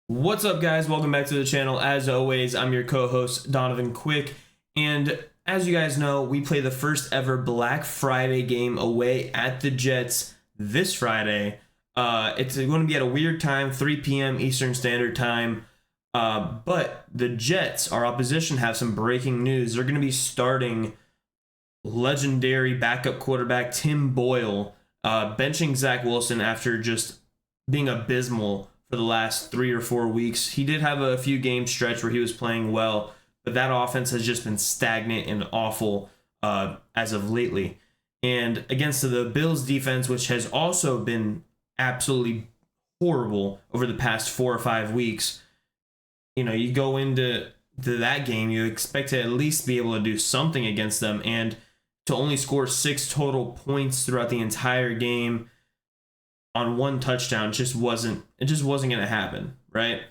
What's up, guys? Welcome back to the channel. As always, I'm your co-host Donovan Quick, and as you guys know, we play the first ever Black Friday game away at the Jets this Friday. It's going to be at a weird time, 3 p.m. Eastern Standard Time, but the Jets, our opposition, have some breaking news. They're going to be starting legendary backup quarterback Tim Boyle, benching Zach Wilson after just being abysmal for the last 3 or 4 weeks. He did have a few game stretch where he was playing well, but that offense has just been stagnant and awful as of lately. And against the Bills defense, which has also been absolutely horrible over the past 4 or 5 weeks, you know, you go into that game, you expect to at least be able to do something against them, and to only score 6 total points throughout the entire game on 1 touchdown just wasn't going to happen, right?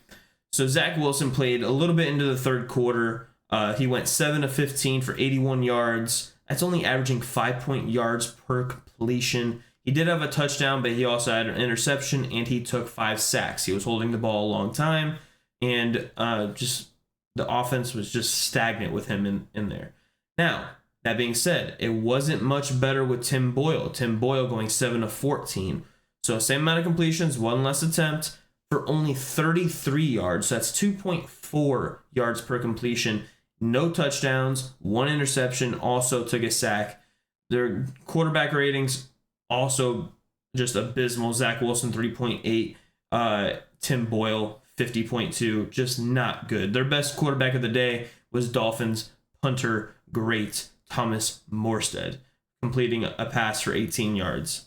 So Zach Wilson played a little bit into the third quarter. He went 7 of 15 for 81 yards. That's only averaging 5 yards per completion. He did have a touchdown, but he also had an interception, and he took 5 sacks. He was holding the ball a long time, and just the offense was just stagnant with him in there. Now, that being said, it wasn't much better with Tim Boyle. Tim Boyle going 7 of 14. So same amount of completions, 1 less attempt for only 33 yards. So that's 2.4 yards per completion. No touchdowns, 1 interception, also took a sack. Their quarterback ratings also just abysmal. Zach Wilson 3.8, Tim Boyle 50.2, just not good. Their best quarterback of the day was Dolphins punter great Thomas Morstead, completing a pass for 18 yards.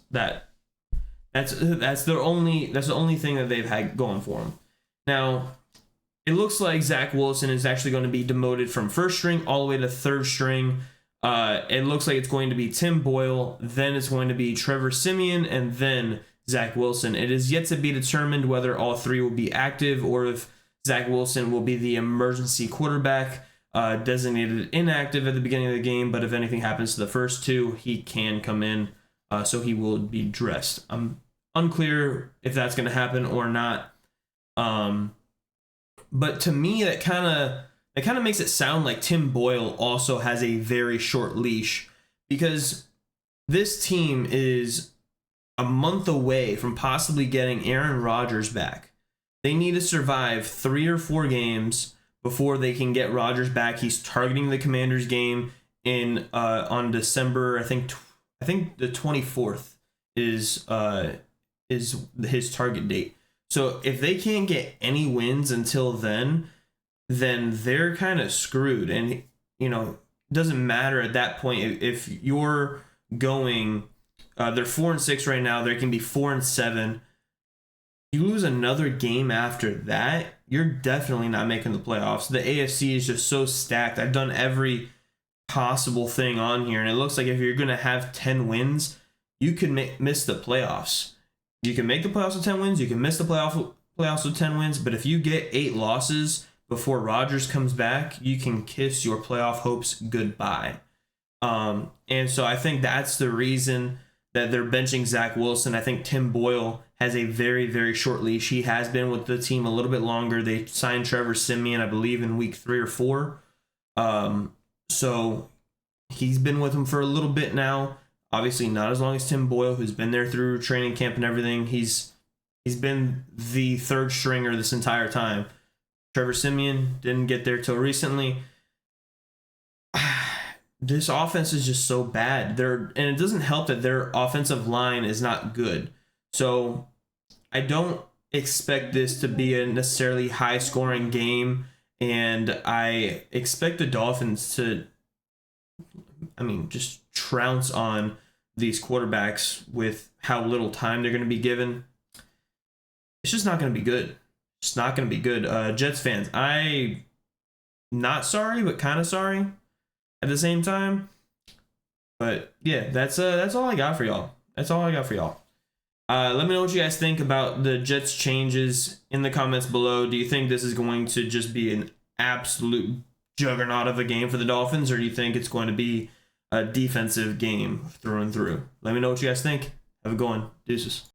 That's the only thing that they've had going for them. Now, it looks like Zach Wilson is actually going to be demoted from first string all the way to third string. It looks like it's going to be Tim Boyle, then it's going to be Trevor Siemian, and then Zach Wilson. It is yet to be determined whether all 3 will be active or if Zach Wilson will be the emergency quarterback, designated inactive at the beginning of the game, but if anything happens to the first 2, he can come in. So he will be dressed. I'm unclear if that's going to happen or not. But to me, that kind of makes it sound like Tim Boyle also has a very short leash, because this team is a month away from possibly getting Aaron Rodgers back. They need to survive 3 or 4 games before they can get Rodgers back. He's targeting the Commanders game on December, I think the 24th is his target date. So if they can't get any wins until then they're kind of screwed. And you know, it doesn't matter at that point if you're going. They're 4-6 right now. They can be 4-7. You lose another game after that, you're definitely not making the playoffs. The AFC is just so stacked. I've done every possible thing on here, and it looks like if you're going to have 10 wins, you can miss the playoffs. You can make the playoffs with 10 wins, you can miss the playoffs with 10 wins, but if you get 8 losses before Rodgers comes back, you can kiss your playoff hopes goodbye. And so I think that's the reason that they're benching Zach Wilson. I think Tim Boyle has a very, very short leash. He has been with the team a little bit longer. They signed Trevor Siemian, I believe, in week 3 or 4. So he's been with him for a little bit now. Obviously not as long as Tim Boyle, who's been there through training camp and everything. He's been the third stringer this entire time. Trevor Siemian didn't get there till recently. This offense is just so bad. And it doesn't help that their offensive line is not good. So I don't expect this to be a necessarily high-scoring game, and I expect the Dolphins to, just trounce on these quarterbacks with how little time they're going to be given. It's just not going to be good. It's not going to be good. Jets fans, I'm not sorry, but kind of sorry at the same time. But yeah, that's all I got for y'all. Let me know what you guys think about the Jets changes in the comments below. Do you think this is going to just be an absolute juggernaut of a game for the Dolphins, or do you think it's going to be a defensive game through and through? Let me know what you guys think. Have a good one. Deuces.